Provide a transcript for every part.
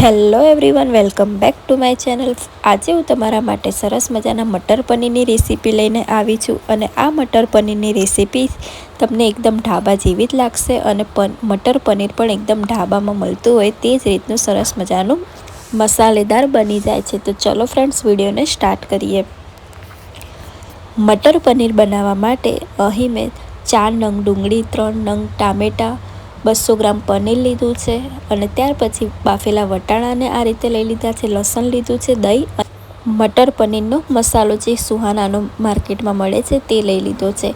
Hello everyone, welcome back to my channel. આજે હું તમારા માટે સરસ મજાના મટર પનીરની રેસીપી લઈને આવી છું અને આ મટર પનીરની રેસીપી તમને એકદમ ઢાબા જેવી જ લાગશે અને મટર પનીર પણ એકદમ ઢાબામાં મળતું હોય તે જ રીતનું સરસ મજાનું મસાલેદાર બની જાય છે। તો ચલો ફ્રેન્ડ્સ, વિડીયોને સ્ટાર્ટ કરીએ। મટર પનીર બનાવવા માટે અહીં મેં 4 નંગ ડુંગળી, 3 નંગ ટામેટાં, 200 ગ્રામ પનીર લીધું છે અને ત્યાર પછી બાફેલા વટાણાને આ રીતે લઈ લીધા છે, લસણ લીધું છે, દહીં, મટર પનીરનો મસાલો જે સુહાનાનો માર્કેટમાં મળે છે તે લઈ લીધો છે।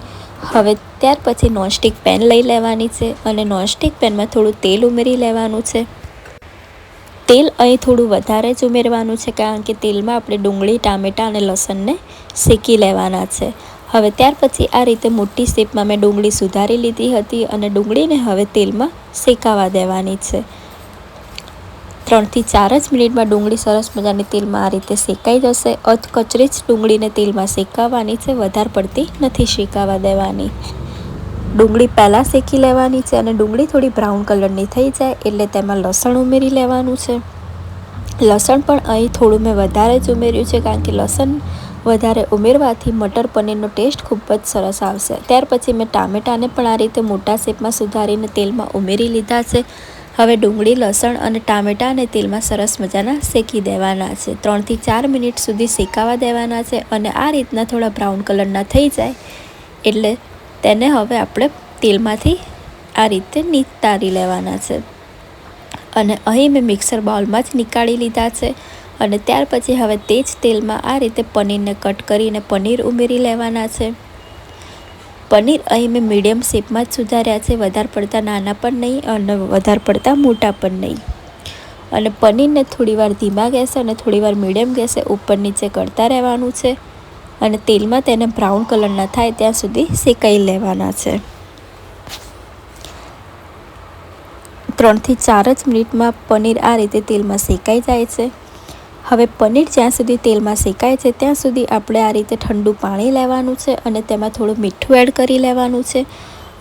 હવે ત્યાર પછી નોનસ્ટિક પેન લઈ લેવાની છે અને નોનસ્ટિક પેનમાં થોડું તેલ ઉમેરી લેવાનું છે। તેલ અહીં થોડું વધારે જ ઉમેરવાનું છે કારણ કે તેલમાં આપણે ડુંગળી, ટામેટાં અને લસણને શેકી લેવાના છે। હવે ત્યાર પછી આ રીતે મોટી શેપમાં મેં ડુંગળી સુધારી લીધી હતી અને ડુંગળીને હવે તેલમાં શેકાવા દેવાની છે। 3 થી 4 જ મિનિટમાં ડુંગળી સરસ મજાની તેલમાં આ રીતે શેકાઈ જશે। અધકચરી જ ડુંગળીને તેલમાં શેકાવવાની છે, વધારે પડતી નથી શેકાવા દેવાની। ડુંગળી પહેલાં શેકી લેવાની છે અને ડુંગળી થોડી બ્રાઉન કલરની થઈ જાય એટલે તેમાં લસણ ઉમેરી લેવાનું છે। લસણ પણ અહીં થોડું મેં વધારે જ ઉમેર્યું છે કારણ કે લસણ વધારે ઉમેરવાથી મટર પનીરનો ટેસ્ટ ખૂબ જ સરસ આવશે। ત્યાર પછી મેં ટામેટાને પણ આ રીતે મોટા શેપમાં સુધારીને તેલમાં ઉમેરી લીધા છે। હવે ડુંગળી, લસણ અને ટામેટાને તેલમાં સરસ મજાના શેકી દેવાના છે। 3 થી 4 મિનિટ સુધી શેકાવા દેવાના છે અને આ રીતના થોડા બ્રાઉન કલરના થઈ જાય એટલે તેને હવે આપણે તેલમાંથી આ રીતે નિતારી લેવાના છે અને અહીં મેં મિક્સર બાઉલમાં જ નીકાળી લીધા છે અને ત્યાર પછી હવે તે જ તેલમાં આ રીતે પનીરને કટ કરીને પનીર ઉમેરી લેવાના છે। પનીર અહીં મેં મીડિયમ શેપમાં જ સુધાર્યા છે, વધારે પડતા નાના પણ નહીં અને વધારે પડતા મોટા પણ નહીં। અને પનીરને થોડીવાર ધીમા ગેસે અને થોડીવાર મીડિયમ ગેસે ઉપર નીચે કરતા રહેવાનું છે અને તેલમાં તેને બ્રાઉન કલરના થાય ત્યાં સુધી શેકાઈ લેવાના છે। 3 થી 4 જ મિનિટમાં પનીર આ રીતે તેલમાં શેકાઈ જાય છે। હવે પનીર જ્યાં સુધી તેલમાં શેકાય છે ત્યાં સુધી આપણે આ રીતે ઠંડુ પાણી લેવાનું છે અને તેમાં થોડું મીઠું એડ કરી લેવાનું છે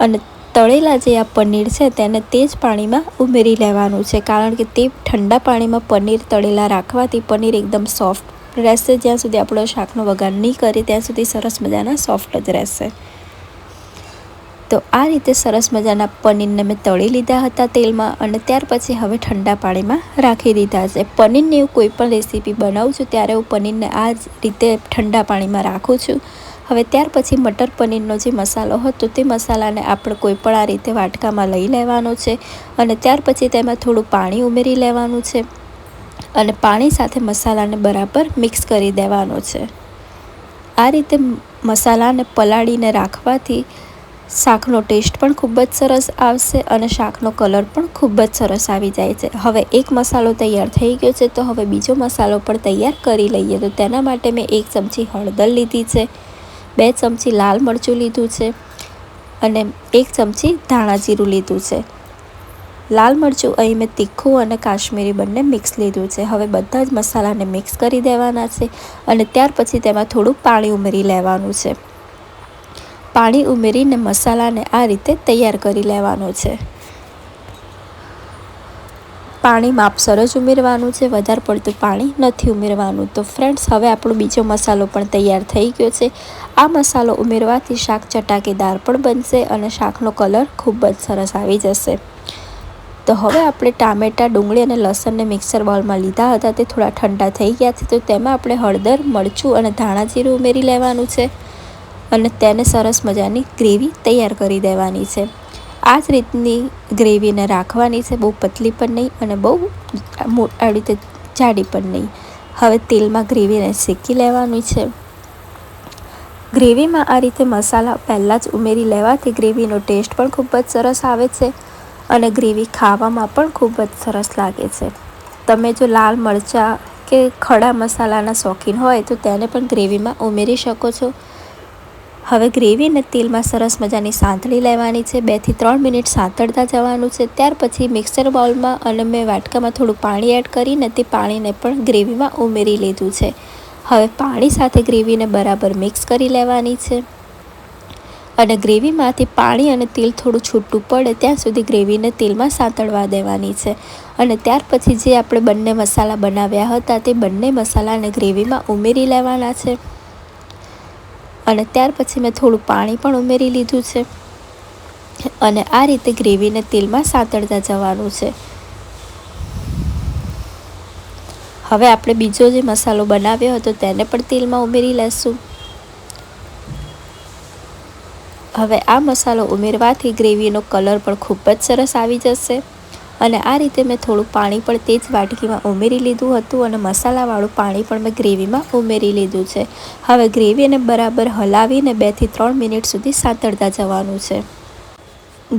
અને તળેલા જે આ પનીર છે તેને તે જ પાણીમાં ઉમેરી લેવાનું છે કારણ કે તે ઠંડા પાણીમાં પનીર તળેલા રાખવાથી પનીર એકદમ સોફ્ટ રહેશે। જ્યાં સુધી આપણો શાકનો વઘાર નહીં કરીએ ત્યાં સુધી સરસ મજાના સોફ્ટ જ રહેશે। તો આ રીતે સરસ મજાના પનીરને મેં તળી લીધા હતા તેલમાં અને ત્યાર પછી હવે ઠંડા પાણીમાં રાખી દીધા છે। પનીરની હું કોઈ પણ રેસીપી બનાવું છું ત્યારે હું પનીરને આ જ રીતે ઠંડા પાણીમાં રાખું છું। હવે ત્યાર પછી મટર પનીરનો જે મસાલો હતો તે મસાલાને આપણે કોઈ પણ આ રીતે વાટકામાં લઈ લેવાનો છે અને ત્યાર પછી તેમાં થોડું પાણી ઉમેરી લેવાનું છે અને પાણી સાથે મસાલાને બરાબર મિક્સ કરી દેવાનો છે। આ રીતે મસાલાને પલાળીને રાખવાથી શાકનો ટેસ્ટ પણ ખૂબ જ સરસ આવશે અને શાકનો કલર પણ ખૂબ જ સરસ આવી જાય છે। હવે એક મસાલો તૈયાર થઈ ગયો છે તો હવે બીજો મસાલો પણ તૈયાર કરી લઈએ। તો તેના માટે મેં 1 ચમચી હળદર લીધી છે, 2 ચમચી લાલ મરચું લીધું છે અને 1 ચમચી ધાણા જીરું લીધું છે। લાલ મરચું અહીં મેં તીખું અને કાશ્મીરી બંને મિક્સ લીધું છે। હવે બધા જ મસાલાને મિક્સ કરી દેવાના છે અને ત્યાર પછી તેમાં થોડું પાણી ઉમેરી લેવાનું છે। પાણી ઉમેરીને મસાલાને આ રીતે તૈયાર કરી લેવાનો છે। પાણી માપસર જ ઉમેરવાનું છે, વધારે પડતું પાણી નથી ઉમેરવાનું। તો ફ્રેન્ડ્સ, હવે આપણો બીજો મસાલો પણ તૈયાર થઈ ગયો છે। આ મસાલો ઉમેરવાથી શાક ચટાકેદાર પણ બનશે અને શાકનો કલર ખૂબ જ સરસ આવી જશે। તો હવે આપણે ટામેટાં, ડુંગળી અને લસણને મિક્સર બાઉલમાં લીધા હતા તે થોડા ઠંડા થઈ ગયા છે તો તેમાં આપણે હળદર, મરચું અને ધાણા જીરું ઉમેરી લેવાનું છે અને તેને સરસ મજાની ગ્રેવી તૈયાર કરી દેવાની છે। આ જ રીતની ગ્રેવીને રાખવાની છે, બહુ પતલી પણ નહીં અને બહુ આવી રીતે જાડી પણ નહીં। હવે તેલમાં ગ્રેવીને શેકી લેવાની છે। ગ્રેવીમાં આ રીતે મસાલા પહેલાં જ ઉમેરી લેવાથી ગ્રેવીનો ટેસ્ટ પણ ખૂબ જ સરસ આવે છે અને ગ્રેવી ખાવામાં પણ ખૂબ જ સરસ લાગે છે। તમે જો લાલ મરચાં કે ખડા મસાલાના શોખીન હોય તો તેને પણ ગ્રેવીમાં ઉમેરી શકો છો। હવે ગ્રેવીને તેલમાં સરસ મજાની સાંતળી લેવાની છે, 2 થી 3 મિનિટ સાંતળતા જવાનું છે। ત્યાર પછી મિક્સર બાઉલમાં અને મેં વાટકામાં થોડું પાણી એડ કરીને તે પાણીને પણ ગ્રેવીમાં ઉમેરી લીધું છે। હવે પાણી સાથે ગ્રેવીને બરાબર મિક્સ કરી લેવાની છે અને ગ્રેવીમાંથી પાણી અને તેલ થોડું છૂટું પડે ત્યાં સુધી ગ્રેવીને તેલમાં સાંતળવા દેવાની છે. અને ત્યાર પછી જે આપણે બંને મસાલા બનાવ્યા હતા તે બંને મસાલાને ગ્રેવીમાં ઉમેરી લેવાના છે. અને ત્યાર પછી મેં થોડું પાણી પણ ઉમેરી લીધું છે અને આ રીતે ગ્રેવીને તેલમાં સાંતળતા જવાનું છે. હવે આપણે બીજો જે મસાલો બનાવ્યો હતો તેને પણ તેલમાં ઉમેરી લેશું. હવે આ મસાલો ઉમેરવાથી ગ્રેવીનો કલર પણ ખૂબ જ સરસ આવી જશે. અને આ રીતે મેં થોડું પાણી પણ તે જ વાટકીમાં ઉમેરી લીધું હતું અને મસાલાવાળું પાણી પણ મેં ગ્રેવીમાં ઉમેરી લીધું છે. હવે ગ્રેવીને બરાબર હલાવીને 2 થી 3 મિનિટ સુધી સાંતળતા જવાનું છે.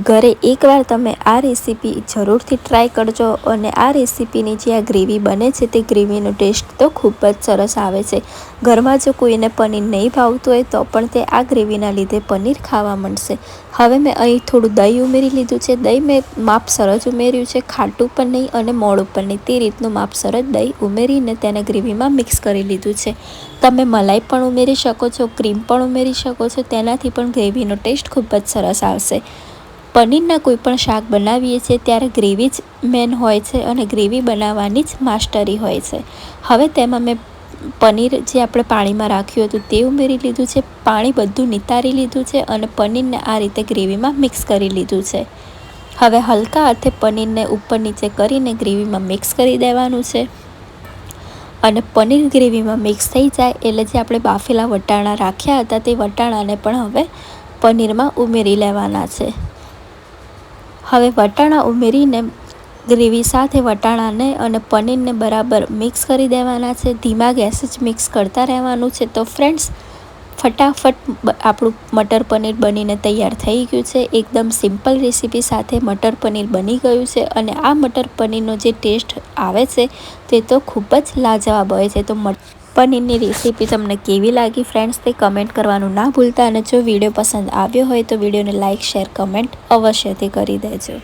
ઘરે એકવાર તમે આ રેસીપી જરૂરથી ટ્રાય કરજો. અને આ રેસીપીની જે આ ગ્રેવી બને છે તે ગ્રેવીનો ટેસ્ટ તો ખૂબ જ સરસ આવે છે. ઘરમાં જો કોઈને પનીર નહીં ભાવતું હોય તો પણ તે આ ગ્રેવીના લીધે પનીર ખાવા માંડશે. હવે મેં અહીં થોડું દહીં ઉમેરી લીધું છે. દહીં મેં માપસર જ ઉમેર્યું છે, ખાટું પણ નહીં અને મોડું પણ નહીં. તે રીતનું માપસર જ દહીં ઉમેરીને તેને ગ્રેવીમાં મિક્સ કરી લીધું છે. તમે મલાઈ પણ ઉમેરી શકો છો, ક્રીમ પણ ઉમેરી શકો છો. તેનાથી પણ ગ્રેવીનો ટેસ્ટ ખૂબ જ સરસ આવશે. પનીરના કોઈ પણ શાક બનાવીએ છીએ ત્યારે ગ્રેવી જ મેન હોય છે અને ગ્રેવી બનાવવાની જ માસ્ટરી હોય છે. હવે તેમાં મેં પનીર જે આપણે પાણીમાં રાખ્યું હતું તે ઉમેરી લીધું છે. પાણી બધું નિતારી લીધું છે અને પનીરને આ રીતે ગ્રેવીમાં મિક્સ કરી લીધું છે. હવે હલકા હાથે પનીરને ઉપર નીચે કરીને ગ્રેવીમાં મિક્સ કરી દેવાનું છે. અને પનીર ગ્રેવીમાં મિક્સ થઈ જાય એટલે જે આપણે બાફેલા વટાણા રાખ્યા હતા તે વટાણાને પણ હવે પનીરમાં ઉમેરી લેવાના છે. હવે વટાણા ઉમેરીને ગ્રેવી સાથે વટાણાને અને પનીરને બરાબર મિક્સ કરી દેવાના છે. ધીમા ગેસે જ મિક્સ કરતા રહેવાનું છે. તો ફ્રેન્ડ્સ, ફટાફટ આપણું મટર પનીર બનીને તૈયાર થઈ ગયું છે. એકદમ સિમ્પલ રેસીપી સાથે મટર પનીર બની ગયું છે. અને આ મટર પનીરનો જે ટેસ્ટ આવે છે તે તો ખૂબ જ લાજવાબ હોય છે. તો પનીરની રેસીપી તમને કેવી લાગી ફ્રેન્ડ્સ તે કમેન્ટ કરવાનું ના ભૂલતા. અને જો વિડીયો પસંદ આવ્યો હોય તો વિડીયોને લાઇક, શેર, કમેન્ટ અવશ્યથી કરી દેજો.